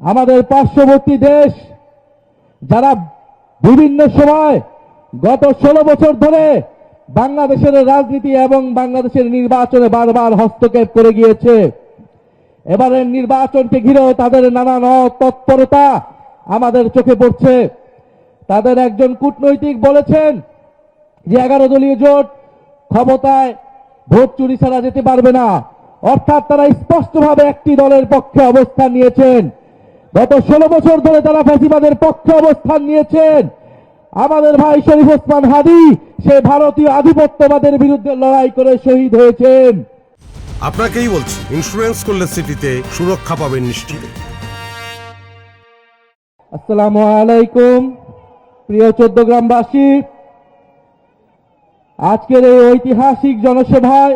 আমাদের পার্শ্ববর্তী দেশ যারা বিভিন্ন সময় গত 16 বছর ধরে বাংলাদেশের রাজনীতি এবং বাংলাদেশের নির্বাচনে বারবার হস্তক্ষেপ করে গিয়েছে। এবারের নির্বাচনকে ঘিরেও তাদের নানান তৎপরতা আমাদের চোখে পড়ছে। তাদের একজন কূটনৈতিক বলেছেন যে 11 দলীয় জোট ক্ষমতায় ভোট চুরি ছাড়া যেতে পারবে না, অর্থাৎ তারা স্পষ্টভাবে একটি দলের পক্ষে অবস্থান নিয়েছেন। গত 16 বছর ধরে তারা ফ্যাসিবাদের পক্ষে অবস্থান নিয়েছেন। আমাদের ভাই শরীফ ওসমান হাদি সে ভারতীয় আধিপত্যবাদের বিরুদ্ধে লড়াই করে শহীদ হয়েছেন। আপনাকেই বলছি, ইন্স্যুরেন্স করলে সিটিতে সুরক্ষা পাবেন নিশ্চিত। আসসালামু আলাইকুম প্রিয় 14 গ্রামবাসী, আজকের এই ঐতিহাসিক জনসভায়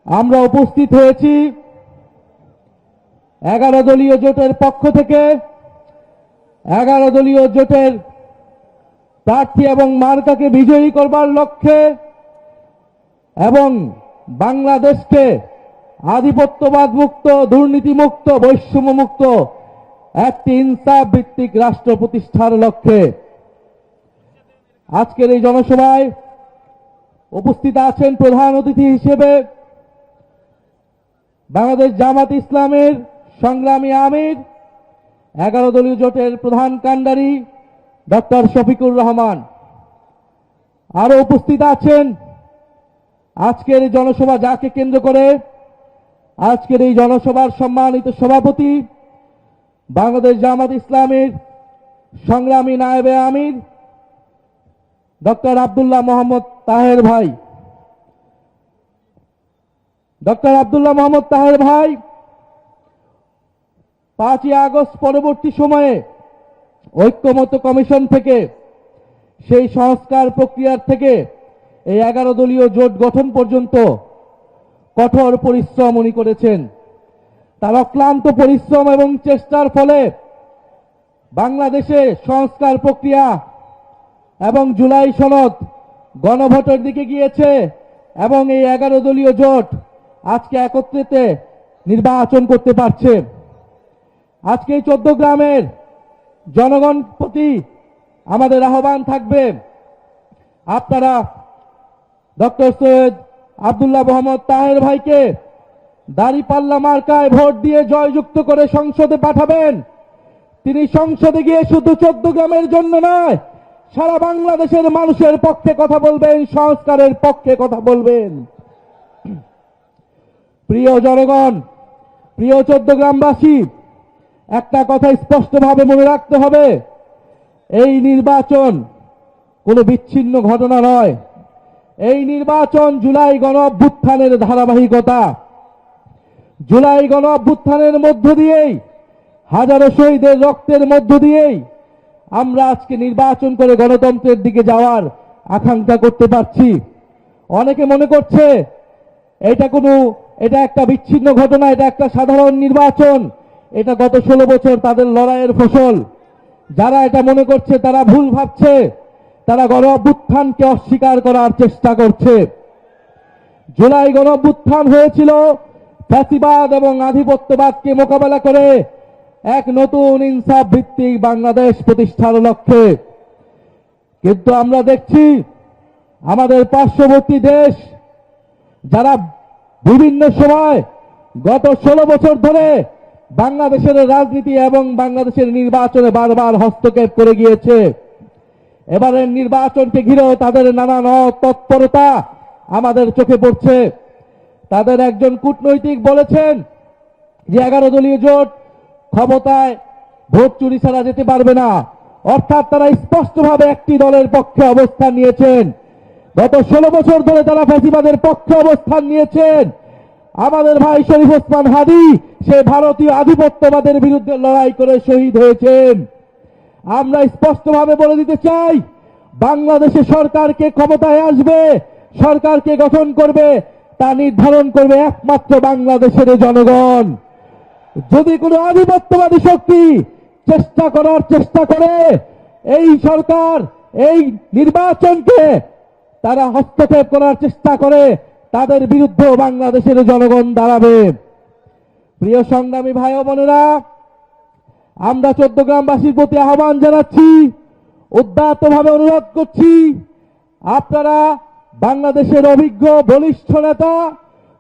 আমরা উপস্থিত হয়েছি 11 দলীয় জোটের পক্ষ থেকে। 11 দলীয় জোটের প্রার্থী এবং মার্কাকে বিজয়ী করবার লক্ষ্যে এবং বাংলাদেশকে আধিপত্যবাদ মুক্ত, দুর্নীতি মুক্ত, বৈষম্য মুক্ত একটি ইনসাফ ভিত্তিক রাষ্ট্র প্রতিষ্ঠার লক্ষ্যে আজকের এই জনসভায় উপস্থিত আছেন প্রধান অতিথি হিসেবে বাংলাদেশ জামাত ইসলামের সংগ্রামী আমির, 11 দলীয় জোটের প্রধান কান্ডারি ডক্টর শফিকুর রহমান। আরো উপস্থিত আছেন আজকের এই জনসভা যাকে কেন্দ্র করে আজকের এই জনসভার সম্মানিত সভাপতি বাংলাদেশ জামাত ইসলামের সংগ্রামী নায়েবে আমির ডক্টর আব্দুল্লাহ মোহাম্মদ তাহের ভাই। ডক্টর আব্দুল্লাহ মোহাম্মদ তাহের ভাই 5ই আগস্ট পরবর্তী সময়ে ঐক্যমত্য কমিশন থেকে সেই সংস্কার প্রক্রিয়ার থেকে এই 11 দলীয় জোট গঠন পর্যন্ত কঠোর পরিশ্রম উনি করেছেন। তার অক্লান্ত পরিশ্রম এবং চেষ্টার ফলে বাংলাদেশে সংস্কার প্রক্রিয়া এবং জুলাই সনদ গণভোটের দিকে গিয়েছে এবং এই 11 দলীয় জোট আজকে একত্রিত নির্বাচন করতে পারছে। আজকে এই 14 গ্রামের জনগণ প্রতি আমাদের আহ্বান থাকবে, আপনারা ডক্টর সৈয়দ আব্দুল্লাহ মোহাম্মদ তাহের ভাইকে দাঁড়িপাল্লা মার্কায় ভোট দিয়ে জয়যুক্ত করে সংসদে পাঠাবেন। তিনি সংসদে গিয়ে শুধু 14 গ্রামের জন্য নয়, সারা বাংলাদেশের মানুষের পক্ষে কথা বলবেন, সংস্কারের পক্ষে কথা বলবেন। প্রিয় জনগণ, প্রিয় 14 গ্রামবাসী, একটা কথা স্পষ্টভাবে মনে রাখতে হবে, এই নির্বাচন কোনো বিচ্ছিন্ন ঘটনা নয়। এই নির্বাচন জুলাই গণ অভ্যুত্থানের ধারাবাহিকতা। জুলাই গণ অভ্যুত্থানের মধ্য দিয়েই, হাজারো শহীদের রক্তের মধ্য দিয়েই আমরা আজকে নির্বাচন করে গণতন্ত্রের দিকে যাওয়ার আকাঙ্ক্ষা করতে পারছি। অনেকে মনে করছে এটা একটা বিচ্ছিন্ন ঘটনা, এটা একটা সাধারণ নির্বাচন, এটা গত 16 বছর তাদের লড়াইয়ের ফসল। যারা এটা মনে করছে তারা ভুল ভাবছে, তারা গণ অভ্যুত্থানকে অস্বীকার করার চেষ্টা করছে। জুলাই গণ অভ্যুত্থান হয়েছিল ফ্যাসিবাদ এবং আধিপত্যবাদকে মোকাবেলা করে এক নতুন ইনসাফ ভিত্তিক বাংলাদেশ প্রতিষ্ঠার লক্ষ্যে। কিন্তু আমরা দেখছি আমাদের পার্শ্ববর্তী দেশ যারা বিভিন্ন সময় গত 16 বছর ধরে বাংলাদেশের রাজনীতি এবং বাংলাদেশের নির্বাচনে বারবার হস্তক্ষেপ করে গিয়েছে। এবারের নির্বাচনকে ঘিরেও তাদের নানান তৎপরতা আমাদের চোখে পড়ছে। তাদের একজন কূটনৈতিক বলেছেন যে 11 দলীয় জোট ক্ষমতায় ভোট চুরি ছাড়া যেতে পারবে না, অর্থাৎ তারা স্পষ্টভাবে একটি দলের পক্ষে অবস্থান নিয়েছেন। গত 16 বছর ধরে তারা ফ্যাসিবাদের পক্ষে অবস্থান নিয়েছেন। আমাদের ভাই শরীফ ওসমান হাদি সে ভারতীয় আধিপত্যবাদের বিরুদ্ধে লড়াই করে শহীদ হয়েছেন। আমরা স্পষ্টভাবে বলে দিতে চাই, বাংলাদেশে সরকারকে ক্ষমতায় আসবে, সরকারকে গঠন করবে, তা নির্ধারণ করবে একমাত্র বাংলাদেশের জনগণ। যদি কোনো আধিপত্যবাদী শক্তি চেষ্টা করে এই সরকার, এই নির্বাচনকে তারা হস্তক্ষেপ করার চেষ্টা করে, তাদের বিরুদ্ধে বাংলাদেশের জনগণ দাঁড়াবে। প্রিয় সংগ্রামী ভাই ও বোনেরা, আমরা চট্টগ্রামবাসীর প্রতি আহ্বান জানাচ্ছি, উদাত্তভাবে অনুরোধ করছি, আপনারা বাংলাদেশের অভিজ্ঞ বলিষ্ঠ নেতা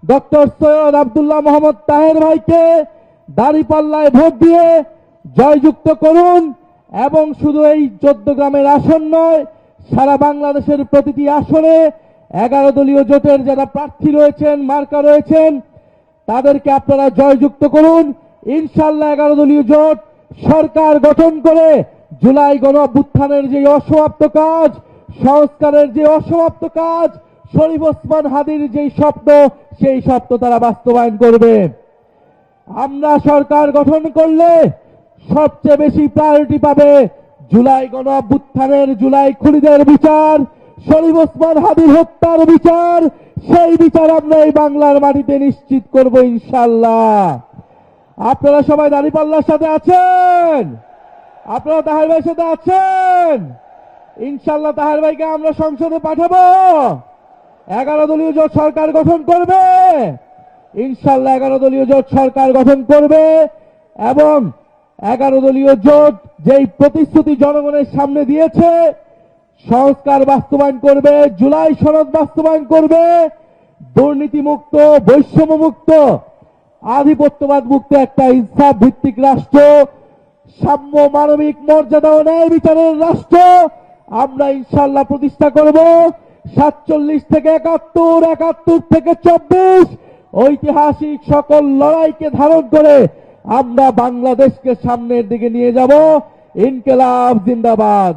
ডক্টর সৈয়দ আব্দুল্লাহ মোহাম্মদ তাহের ভাইকে দাঁড়িপাল্লায় ভোট দিয়ে জয়যুক্ত করুন এবং শুধু এই চট্টগ্রামের আসন নয়, সারা বাংলাদেশের প্রতিটি আসনে 11 দলীয় জোটের যারা প্রার্থী রয়েছেন, মার্কা রয়েছেন, তাদেরকে আপনারা জয়যুক্ত করুন। ইনশাআল্লাহ 11 দলীয় জোট সরকার গঠন করে জুলাই গণ অভ্যুত্থানের যে অসমাপ্ত কাজ, সংস্কারের যে অসমাপ্ত কাজ, শরীফ ওসমান হাদির যেই স্বপ্ন, সেই স্বপ্ন তারা বাস্তবায়ন করবে। আমরা সরকার গঠন করলে সবচেয়ে বেশি প্রায়োরিটি পাবে জুলাই গণ অভ্যুত্থানের জুলাই খুনিদের বিচার, শরীফ ওসমান হাদির হত্যার বিচার। সেই বিচার আমরা এই বাংলার মাটিতে নিশ্চিত করব ইনশাআল্লাহ। আপনারা সবাই দাঁড়িপাল্লার সাথে আছেন? আপনারা তাহের ভাইয়ের সাথে আছেন? ইনশাআল্লাহ তাহের ভাইকে আমরা সংসদে পাঠাবো। 11 দলীয় জোট সরকার গঠন করবে। ইনশাআল্লাহ 11 দলীয় জোট সরকার গঠন করবে এবং 11 দলীয় জোট যেই প্রতিশ্রুতি জনগণের সামনে দিয়েছে, সংস্কার বাস্তবায়ন করবে, জুলাই সনদ বাস্তবায়ন করবে, দুর্নীতিমুক্ত, বৈষম্যমুক্ত, আধিপত্যবাদ মুক্ত একটা ইনসাফ ভিত্তিক রাষ্ট্র, সাম্য, মানবিক মর্যাদা ও ন্যায় বিচারের রাষ্ট্র আমরা ইনশাআল্লাহ প্রতিষ্ঠা করব। 47 থেকে 71, 71 থেকে 24 ঐতিহাসিক সকল লড়াইকে ধারণ করে আমরা বাংলাদেশকে সামনের দিকে নিয়ে যাব। ইনকিলাব জিন্দাবাদ।